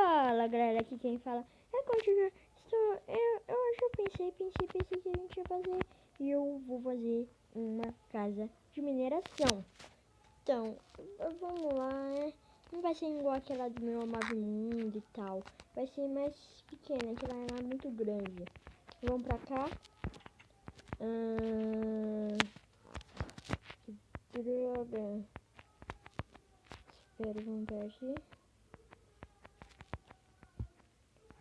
Fala galera, aqui quem fala é Contigo. Eu pensei que a gente ia fazer. E eu vou fazer uma casa de mineração. Então, vamos lá, né? Não vai ser igual aquela do meu amável mundo e tal. Vai ser mais pequena, aquela lá é muito grande. Vamos pra cá. Que droga. Espera, vamos pegar aqui.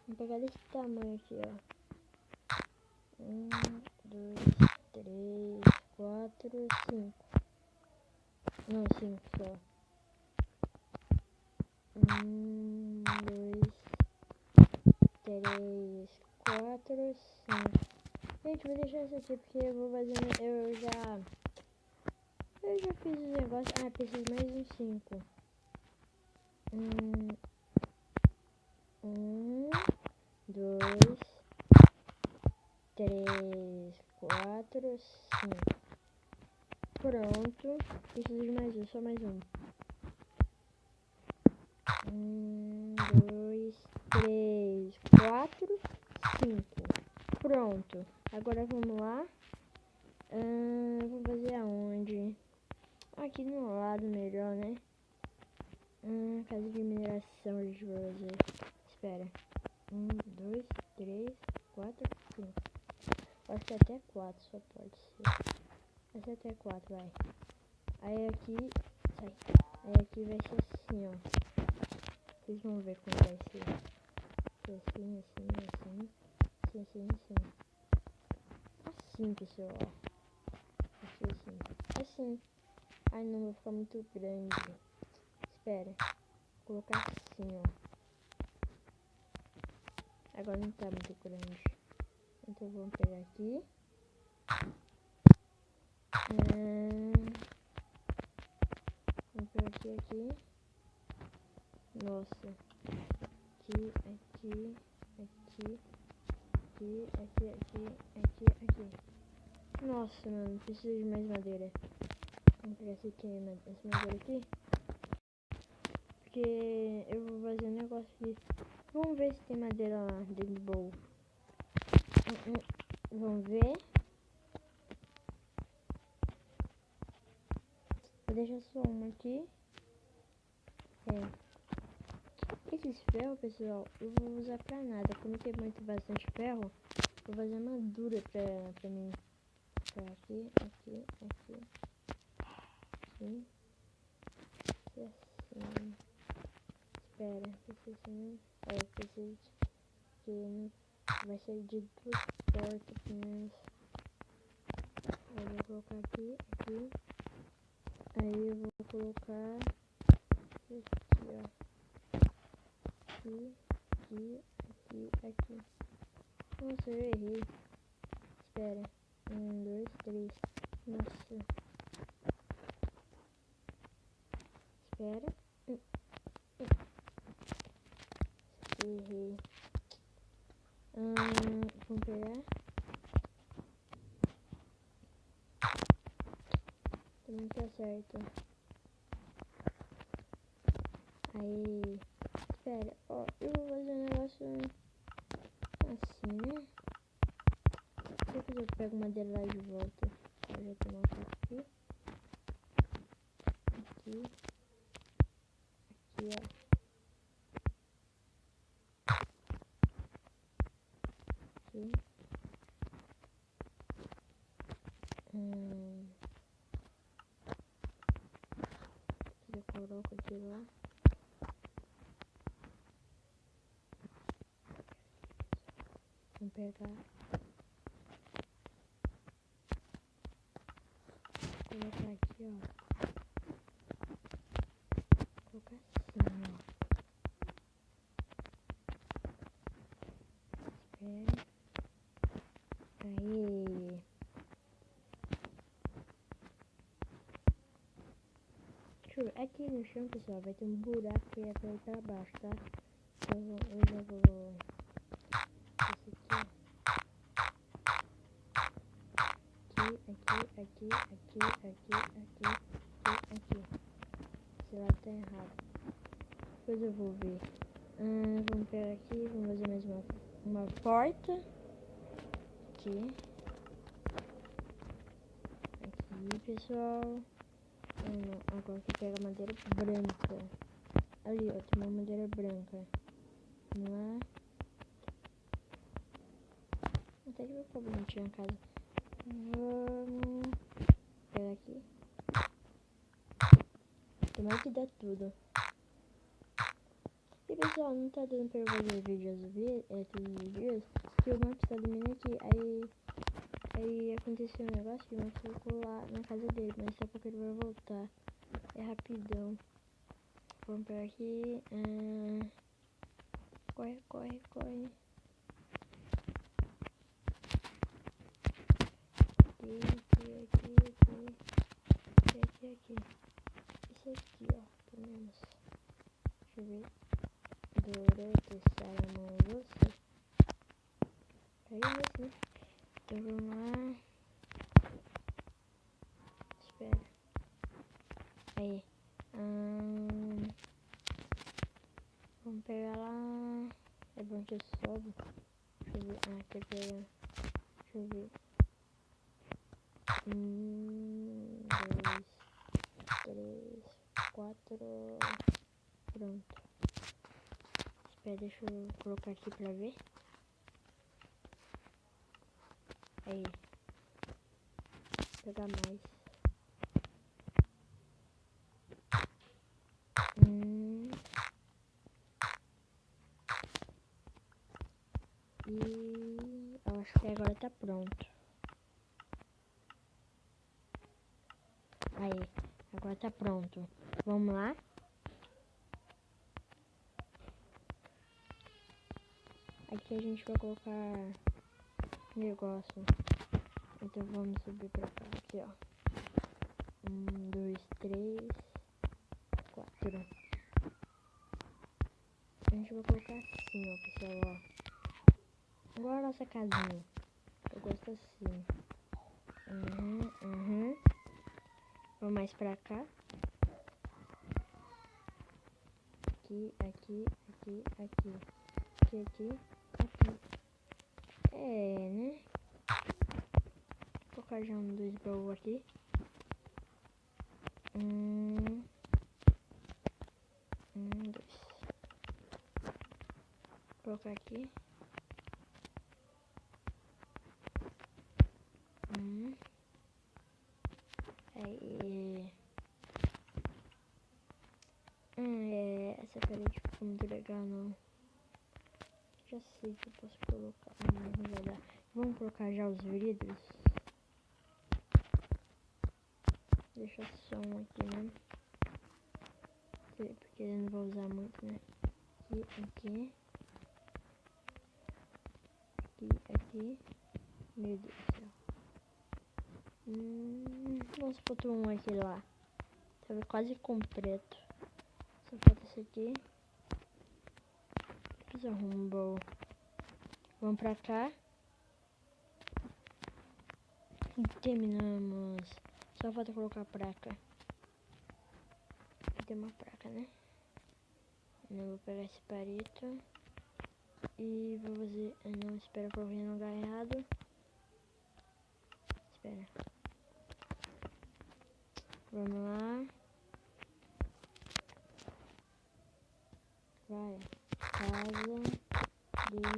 Vou pegar desse tamanho aqui, ó. 1, 2, 3, 4, 5. Não, 5 só. 1, 2, 3, 4, 5. Gente, vou deixar isso aqui porque eu vou fazendo. Eu já fiz os negócios. Ah, preciso mais uns 5. 1, 2, 3, 4, 5. Pronto. Preciso de mais um, só mais um. 1, 2, 3, 4, 5. Pronto. Agora vamos lá. Vou fazer aonde? Aqui no lado melhor, né? Casa de mineração a gente vai fazer. Espera. 1, 2, 3, 4, 5. Acho que até 4 só pode ser. Vai ser até 4, vai. Aí aqui. Sai. Aí aqui vai ser assim, ó. Vocês vão ver como vai ser. Assim, assim, assim. Assim, assim, assim. Assim, pessoal, ó. Assim. Assim. Ai, não, vai ficar muito grande. Espera. Vou colocar assim, ó. Agora não tá muito grande. Então vamos pegar aqui. Vamos pegar aqui. Nossa. Aqui. Nossa, mano, preciso de mais madeira. Vamos pegar essa madeira aqui. Porque eu vou fazer um negócio aqui. Vamos ver se tem madeira lá dentro do baú. Vamos ver. Vou deixar só uma aqui. Esses ferros, pessoal, eu vou usar pra nada. Como tem bastante ferro, vou fazer armadura pra mim. Aqui. Aqui. E assim. Espera, preciso assim. Preciso que vai ser de 2 portas pelo menos. Eu vou colocar aqui. Aí eu vou colocar aqui, ó. Aqui. Nossa, eu errei. Espera. 1, 2, 3. Nossa. Espera. Errei. Vamos pegar. Também tá certo. Aí. Espera. Ó, eu vou fazer um negócio assim, né? Depois eu pego madeira lá de volta. Eu já tenho uma faca aqui. Aqui, ó. Aqui. Eu coloco de lá. Vou pegar. Vou colocar aqui, ó. Vou colocar assim, ó. Espera. Aí. Aqui no chão, pessoal, vai ter um buraco que é pra ir pra baixo, tá? Eu já vou... Aqui. Esse lado tá errado. Depois eu vou ver. Vamos pegar aqui, vamos fazer mais uma porta. Aqui. Aqui, pessoal. Não, agora que pega madeira branca. Ali, ó, tem uma madeira branca. Vamos lá. Até que vai ficar bonitinho a casa. Vamos pegar aqui. Tomara que dá tudo. E pessoal, não tá dando pra eu fazer vídeos todos os dias. Que o Max tá dormindo aqui. Aí aconteceu um negócio que o Max ficou lá na casa dele. Mas daqui a pouco ele vai voltar. É rapidão. Vamos pegar aqui. Corre, corre, corre. Aqui. Esse aqui, ó. Pelo menos. Deixa eu ver. Dorothy, Salamão, você. Pega isso, né? Então vamos lá. Espera. Aí. Vamos pegar lá. É bom que eu sobe. Deixa eu ver. Quer pegar. Deixa eu ver. 1, 2, 3, 4. Pronto. Espera, deixa eu colocar aqui pra ver. Aí. Vou pegar mais. E eu acho que agora tá pronto. Aí, agora tá pronto. Vamos lá. Aqui a gente vai colocar negócio. Então vamos subir pra cá. Aqui, ó. 1, 2, 3, 4. A gente vai colocar assim, ó, pessoal, ó. Igual a nossa casinha. Eu gosto assim. Vamos mais pra cá. Aqui, aqui, aqui, aqui. Aqui, aqui, aqui. Né? Vou colocar já um 2 baús aqui. Dois. Vou colocar aqui. Aí. Essa parede ficou muito legal, não. Já sei que eu posso colocar. Não vai dar. Vamos colocar já os vidros. Deixa só um aqui, né? Porque eu não vou usar muito, né? Aqui. Aqui. Meu Deus do céu. Vamos botar um aqui lá. Tava quase completo. Só falta esse aqui. Depois arrumou. Vamos pra cá. E terminamos. Só falta colocar a placa. Aqui tem uma placa, né? Eu vou pegar esse palito. E vou fazer... Não, espera, coloquei no lugar errado. Espera. Vamos lá. Vai. Casa de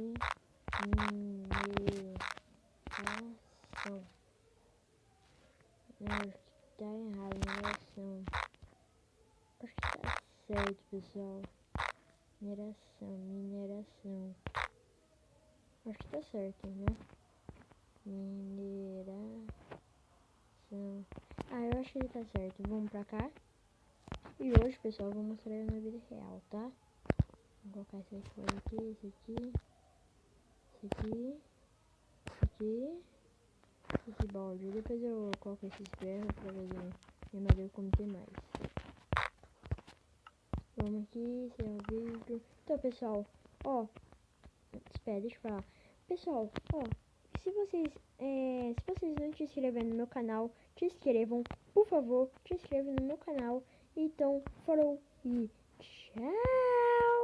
mineração. Não, acho que tá errado. Mineração. Acho que tá certo, pessoal. Mineração. Acho que tá certo, né? Mineração. Eu acho que ele tá certo. Vamos pra cá. E hoje, pessoal, eu vou mostrar ele na vida real, tá? Vou colocar esse aqui, esse balde. Depois eu coloco esses ferros pra fazer minha madeira como tem mais. Vamos aqui, esse é o vídeo. Então, pessoal, ó. Espera, deixa eu falar. Pessoal, ó. Se vocês não se inscreverem no meu canal, te inscrevam. Por favor, te inscrevam no meu canal. Então, falou e tchau!